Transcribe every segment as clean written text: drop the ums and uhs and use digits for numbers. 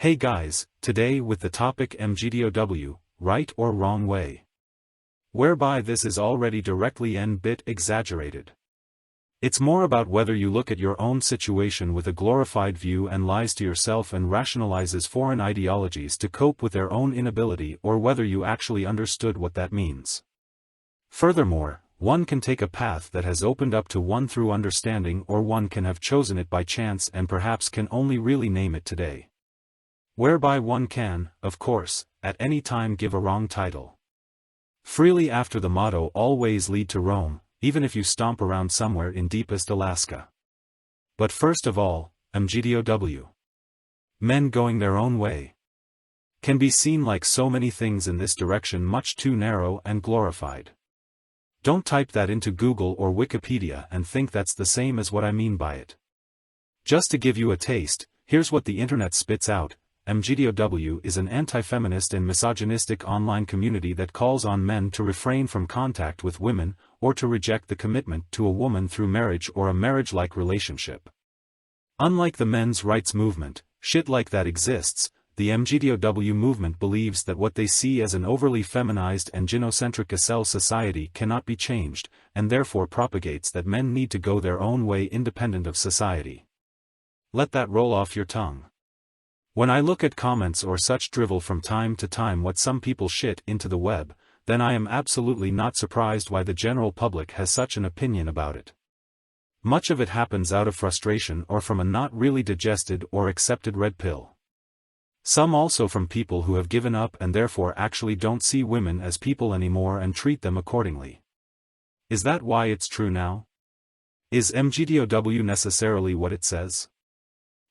Hey guys, today with the topic MGTOW, right or wrong way. Whereby this is already directly and bit exaggerated. It's more about whether you look at your own situation with a glorified view and lies to yourself and rationalizes foreign ideologies to cope with their own inability, or whether you actually understood what that means. Furthermore, one can take a path that has opened up to one through understanding, or one can have chosen it by chance and perhaps can only really name it today. Whereby one can, of course, at any time give a wrong title. Freely after the motto always lead to Rome, even if you stomp around somewhere in deepest Alaska. But first of all, MGTOW. Men going their own way. Can be seen like so many things in this direction, much too narrow and glorified. Don't type that into Google or Wikipedia and think that's the same as what I mean by it. Just to give you a taste, here's what the internet spits out. MGTOW is an anti-feminist and misogynistic online community that calls on men to refrain from contact with women, or to reject the commitment to a woman through marriage or a marriage-like relationship. Unlike the men's rights movement, shit like that exists, the MGTOW movement believes that what they see as an overly feminized and gynocentric incel society cannot be changed, and therefore propagates that men need to go their own way independent of society. Let that roll off your tongue. When I look at comments or such drivel from time to time what some people shit into the web, then I am absolutely not surprised why the general public has such an opinion about it. Much of it happens out of frustration or from a not really digested or accepted red pill. Some also from people who have given up and therefore actually don't see women as people anymore and treat them accordingly. Is that why it's true now? Is MGTOW necessarily what it says?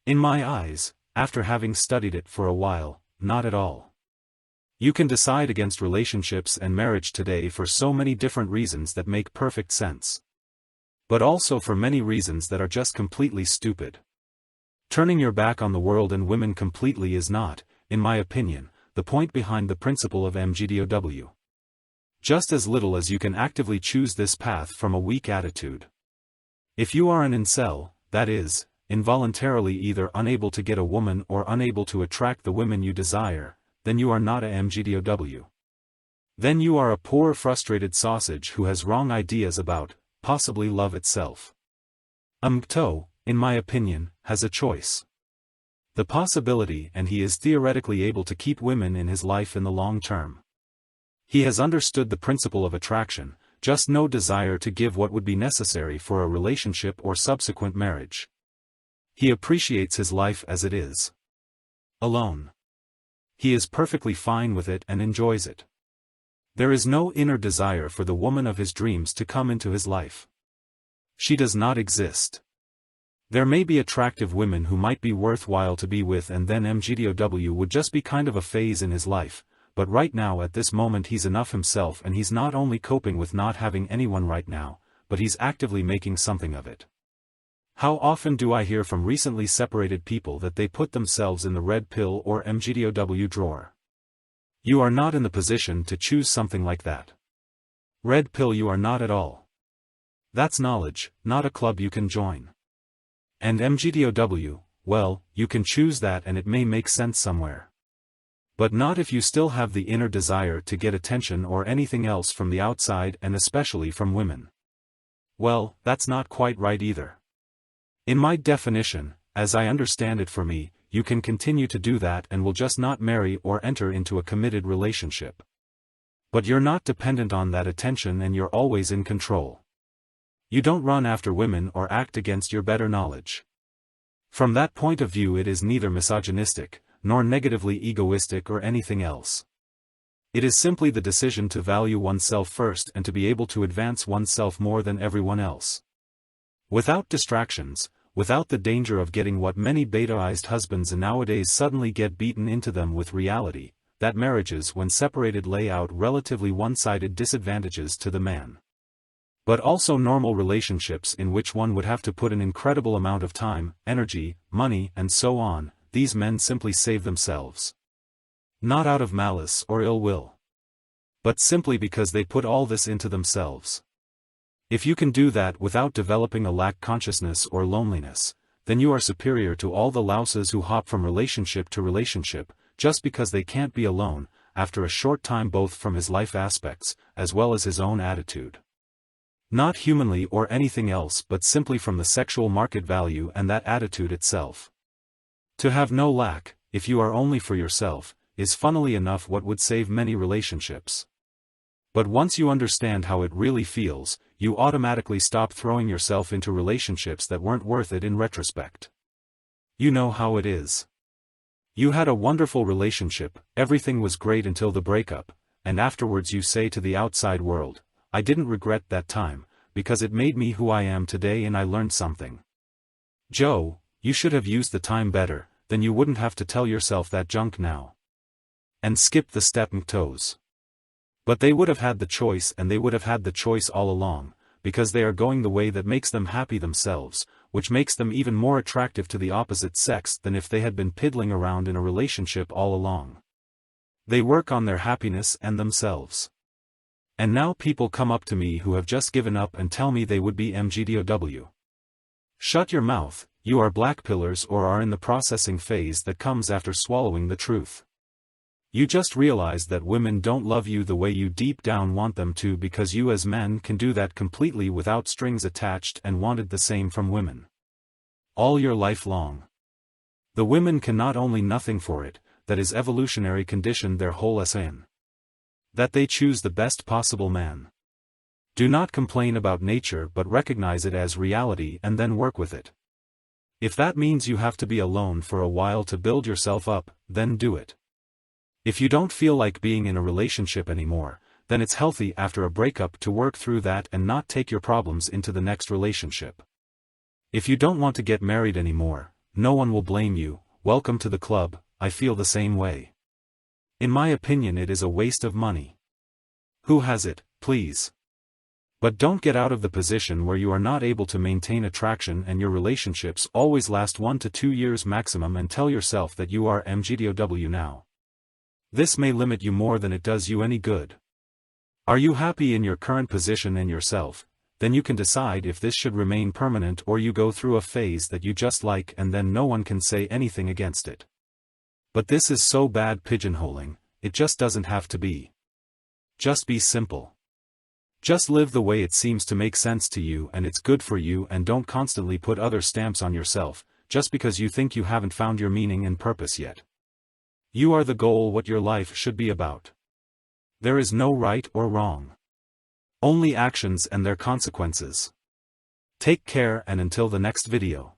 In my eyes, after having studied it for a while, not at all. You can decide against relationships and marriage today for so many different reasons that make perfect sense. But also for many reasons that are just completely stupid. Turning your back on the world and women completely is not, in my opinion, the point behind the principle of MGTOW. Just as little as you can actively choose this path from a weak attitude. If you are an incel, that is, involuntarily either unable to get a woman or unable to attract the women you desire, then you are not a MGTOW. Then you are a poor frustrated sausage who has wrong ideas about, possibly love itself. MGTOW, in my opinion, has a choice. The possibility, and he is theoretically able to keep women in his life in the long term. He has understood the principle of attraction, just no desire to give what would be necessary for a relationship or subsequent marriage. He appreciates his life as it is. Alone. He is perfectly fine with it and enjoys it. There is no inner desire for the woman of his dreams to come into his life. She does not exist. There may be attractive women who might be worthwhile to be with, and then MGTOW would just be kind of a phase in his life, but right now at this moment he's enough himself, and he's not only coping with not having anyone right now, but he's actively making something of it. How often do I hear from recently separated people that they put themselves in the red pill or MGTOW drawer? You are not in the position to choose something like that. Red pill you are not at all. That's knowledge, not a club you can join. And MGTOW, well, you can choose that and it may make sense somewhere. But not if you still have the inner desire to get attention or anything else from the outside, and especially from women. Well, that's not quite right either. In my definition, as I understand it, for me, you can continue to do that and will just not marry or enter into a committed relationship. But you're not dependent on that attention and you're always in control. You don't run after women or act against your better knowledge. From that point of view, it is neither misogynistic, nor negatively egoistic or anything else. It is simply the decision to value oneself first and to be able to advance oneself more than everyone else. Without distractions, without the danger of getting what many betaized husbands nowadays suddenly get beaten into them with reality, that marriages when separated lay out relatively one-sided disadvantages to the man. But also normal relationships in which one would have to put an incredible amount of time, energy, money and so on, these men simply save themselves. Not out of malice or ill will. But simply because they put all this into themselves. If you can do that without developing a lack consciousness or loneliness, then you are superior to all the louses who hop from relationship to relationship, just because they can't be alone, after a short time, both from his life aspects, as well as his own attitude. Not humanly or anything else, but simply from the sexual market value and that attitude itself. To have no lack, if you are only for yourself, is funnily enough what would save many relationships. But once you understand how it really feels, you automatically stop throwing yourself into relationships that weren't worth it in retrospect. You know how it is. You had a wonderful relationship, everything was great until the breakup, and afterwards you say to the outside world, "I didn't regret that time, because it made me who I am today and I learned something." Joe, you should have used the time better, then you wouldn't have to tell yourself that junk now. And skip the step MGTOWs. But they would have had the choice, and they would have had the choice all along, because they are going the way that makes them happy themselves, which makes them even more attractive to the opposite sex than if they had been piddling around in a relationship all along. They work on their happiness and themselves. And now people come up to me who have just given up and tell me they would be MGTOW. Shut your mouth, you are black pillars or are in the processing phase that comes after swallowing the truth. You just realize that women don't love you the way you deep down want them to, because you as men can do that completely without strings attached, and wanted the same from women. All your life long. The women can not only nothing for it, that is evolutionary conditioned their whole in. That they choose the best possible man. Do not complain about nature, but recognize it as reality and then work with it. If that means you have to be alone for a while to build yourself up, then do it. If you don't feel like being in a relationship anymore, then it's healthy after a breakup to work through that and not take your problems into the next relationship. If you don't want to get married anymore, no one will blame you. Welcome to the club. I feel the same way. In my opinion, it is a waste of money. Who has it, please? But don't get out of the position where you are not able to maintain attraction and your relationships always last 1 to 2 years maximum, and tell yourself that you are MGTOW now. This may limit you more than it does you any good. Are you happy in your current position and yourself? Then you can decide if this should remain permanent or you go through a phase that you just like and then no one can say anything against it. But this is so bad pigeonholing, it just doesn't have to be. Just be simple. Just live the way it seems to make sense to you and it's good for you, and don't constantly put other stamps on yourself, just because you think you haven't found your meaning and purpose yet. You are the goal, what your life should be about. There is no right or wrong. Only actions and their consequences. Take care, and until the next video.